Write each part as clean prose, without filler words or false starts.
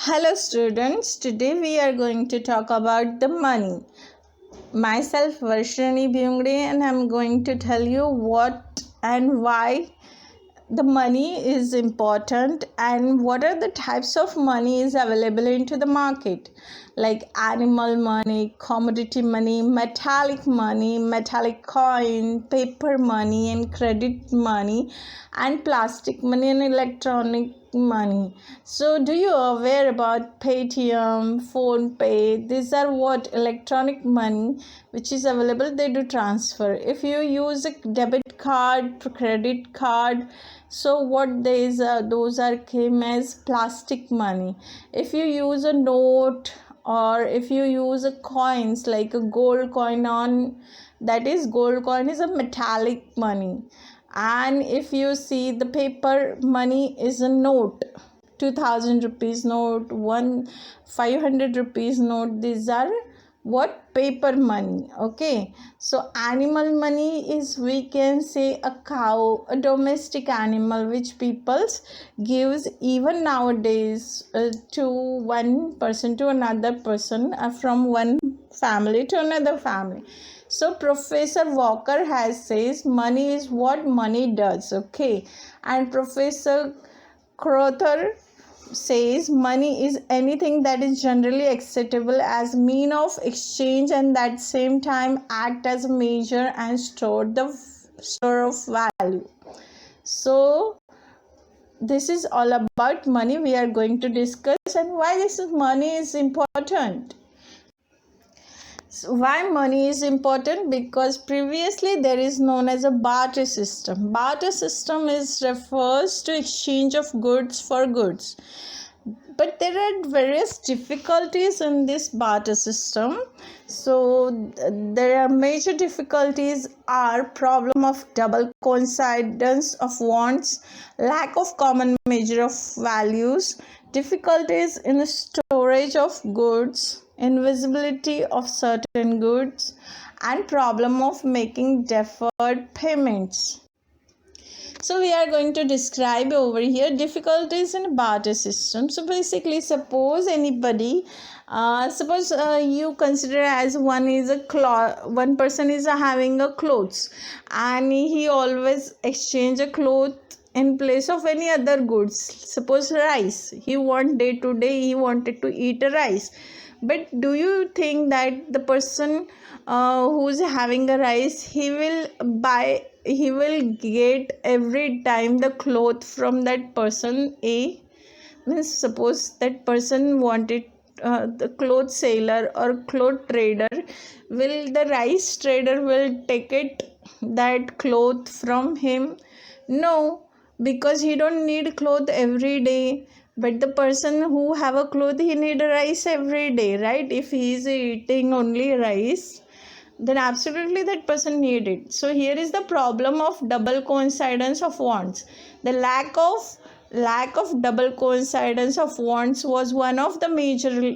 Hello students, today we are going to talk about the money. Myself Varshini Bhungde and I am going to tell you what and why the money is important and what are the types of money is available into the market, like animal money, commodity money, metallic coin, paper money and credit money, and plastic money and electronic money. So do you aware about Paytm, phone pay? These are what electronic money which is available, they do transfer. If you use a debit card, credit card, so what those are came as plastic money. If you use a note or if you use a coins like a gold coin, on that is gold coin is a metallic money. And if you see the paper money is a note, 2000 rupees note, 500 rupees note, these are what paper money. Okay, so animal money is, we can say, a cow, a domestic animal which peoples gives even nowadays to one person to another person, from one family to another family. So Professor Walker has says money is what money does. Okay, and Professor Crowther says money is anything that is generally acceptable as mean of exchange and at same time act as a measure and store of value. So this is all about money we are going to discuss, and why this money is important. So why money is important? Because previously there is known as a barter system. Barter system refers to exchange of goods for goods. But there are various difficulties in this barter system. So there are major difficulties are problem of double coincidence of wants, lack of common measure of values, difficulties in the storage of goods, invisibility of certain goods, and problem of making deferred payments. So we are going to describe over here difficulties in barter system. So basically, suppose anybody, you consider as one person is having a clothes, and he always exchange a cloth in place of any other goods. Suppose rice, he wanted to eat a rice. But do you think that the person who is having a rice, he will get every time the cloth from that person A? Means suppose that person wanted the cloth seller or cloth trader, will the rice trader will take that cloth from him? No, because he don't need cloth every day. But the person who have a cloth, he need a rice every day, right? If he is eating only rice, then absolutely that person need it. So here is the problem of double coincidence of wants. The lack of double coincidence of wants was one of the major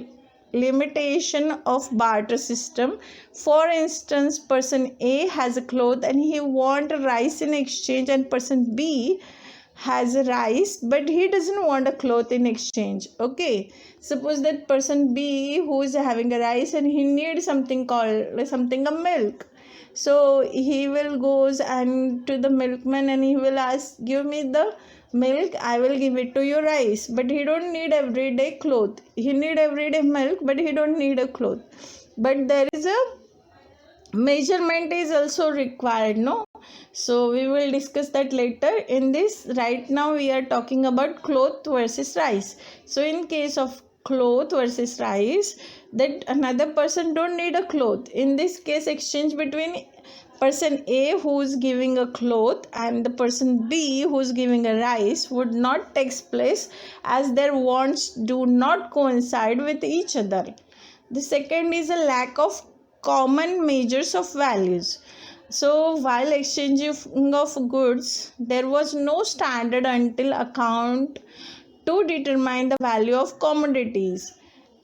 limitation of barter system. For instance, person A has a cloth and he want rice in exchange, and person B has a rice but he doesn't want a cloth in exchange. Okay, suppose that person B who is having a rice and he needs something a milk. So he will goes and to the milkman and he will ask, give me the milk, I will give it to your rice. But he don't need everyday cloth, he need everyday milk, but he don't need a cloth. But there is a measurement is also required, no? So we will discuss that later in this. Right now we are talking about cloth versus rice. So in case of cloth versus rice, that another person don't need a cloth. In this case, exchange between person A who is giving a cloth and the person B who is giving a rice would not take place, as their wants do not coincide with each other. The second is a lack of common measures of values. So while exchanging of goods, there was no standard until account to determine the value of commodities.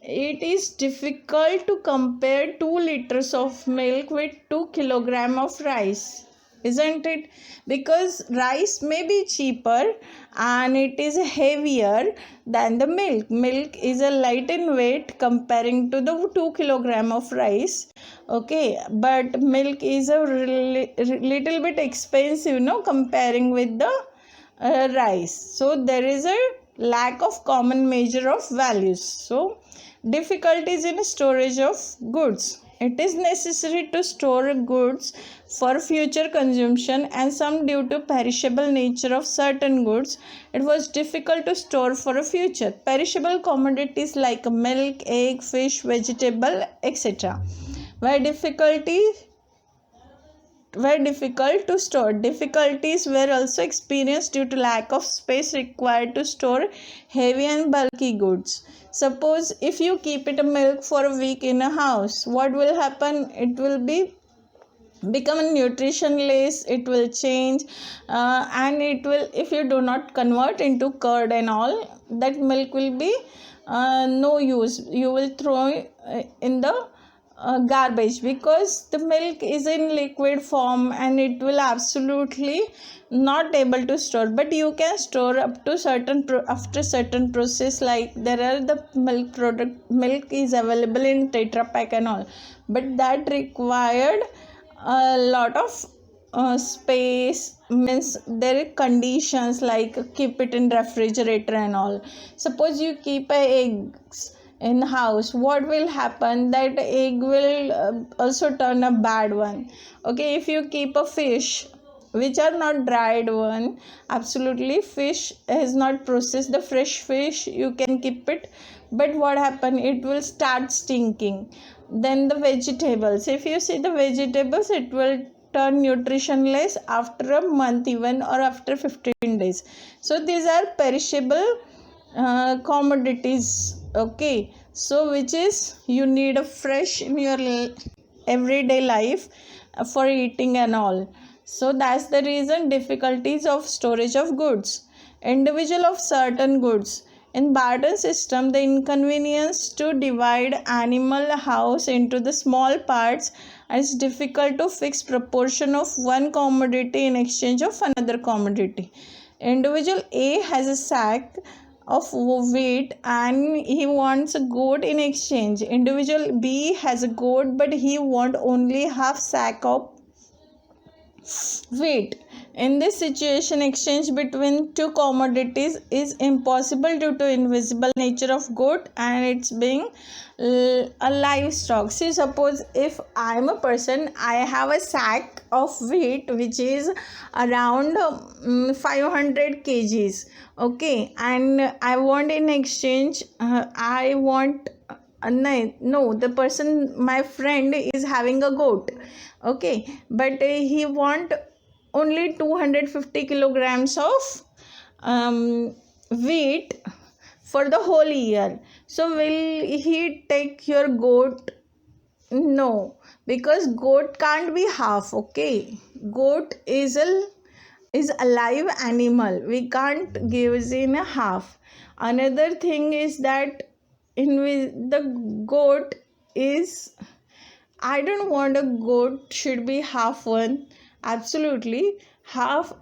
It is difficult to compare 2 liters of milk with 2 kilograms of rice. isn't it? Because rice may be cheaper and it is heavier than the milk. Milk is a light in weight comparing to the 2 kilogram of rice. Okay, but milk is a little bit expensive, no, comparing with the rice. So there is a lack of common measure of values. So difficulties in storage of goods. It is necessary to store goods for future consumption, and some due to perishable nature of certain goods, it was difficult to store for a future. Perishable commodities like milk, egg, fish, vegetable, etc. were difficult to store. Difficulties were also experienced due to lack of space required to store heavy and bulky goods. Suppose if you keep it milk for a week in a house, what will happen? It will become nutritionless, it will change, and it will, if you do not convert into curd and all, that milk will be no use. You will throw in the garbage, because the milk is in liquid form and it will absolutely not able to store. But you can store up to after certain process, like there are the milk is available in Tetra Pak and all, but that required a lot of space, means there are conditions like keep it in refrigerator and all. Suppose you keep eggs in house, what will happen? That egg will also turn a bad one. Okay, if you keep a fish which are not dried one, absolutely fish has not processed, the fresh fish you can keep it, but what happen? It will start stinking. Then the vegetables, if you see the vegetables, it will turn nutritionless after a month even, or after 15 days. So these are perishable commodities. Okay, so which is you need a fresh in your everyday life for eating and all. So that's the reason difficulties of storage of goods. Individual of certain goods. In barter system, the inconvenience to divide animal house into the small parts, and it's difficult to fix proportion of one commodity in exchange of another commodity. Individual A has a sack of wheat and he wants a goat in exchange. Individual B has a goat but he wants only half sack of wheat. In this situation, exchange between two commodities is impossible due to invisible nature of goat and it's being a livestock. See, suppose if I am a person, I have a sack of wheat which is around 500 kgs. Okay, and I want in exchange, I want no, the person, my friend is having a goat. Okay, but he want only 250 kilograms of wheat for the whole year. So will he take your goat? No, because goat can't be half. Okay, goat is a live animal, we can't give it in a half. Another thing is that the goat is, I don't want a goat should be half one. Absolutely half,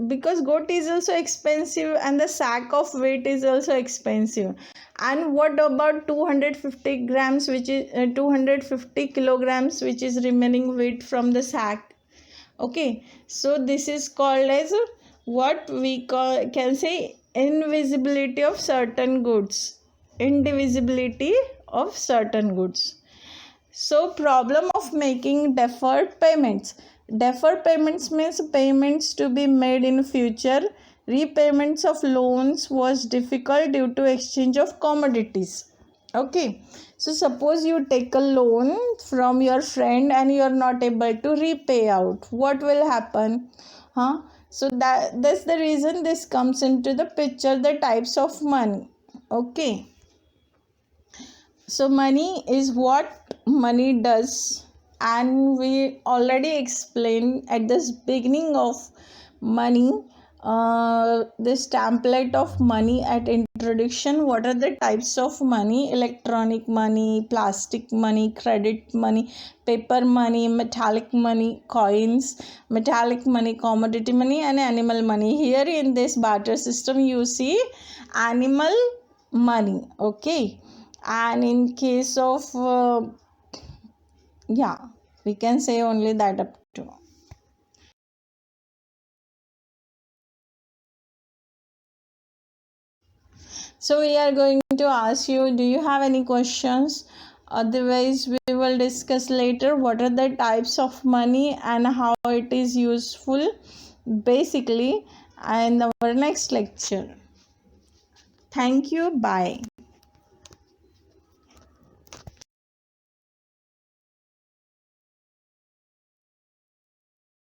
because goat is also expensive and the sack of weight is also expensive. And what about 250 grams, which is 250 kilograms, which is remaining weight from the sack? Okay, so this is called as what we can say invisibility of certain goods. Indivisibility of certain goods. So problem of making deferred payments. Deferred payments means payments to be made in future. Repayments of loans was difficult due to exchange of commodities. Okay, so suppose you take a loan from your friend and you are not able to repay out, what will happen? So that's the reason this comes into the picture, the types of money. Okay, so money is what money does, and we already explained at this beginning of money this template of money at introduction. What are the types of money? Electronic money, plastic money, credit money, paper money, metallic money, coins, metallic money, commodity money, and animal money. Here in this barter system you see animal money. Okay, and in case of we can say only that up to. So we are going to ask you, do you have any questions? Otherwise, we will discuss later what are the types of money and how it is useful basically in our next lecture. Thank you. Bye.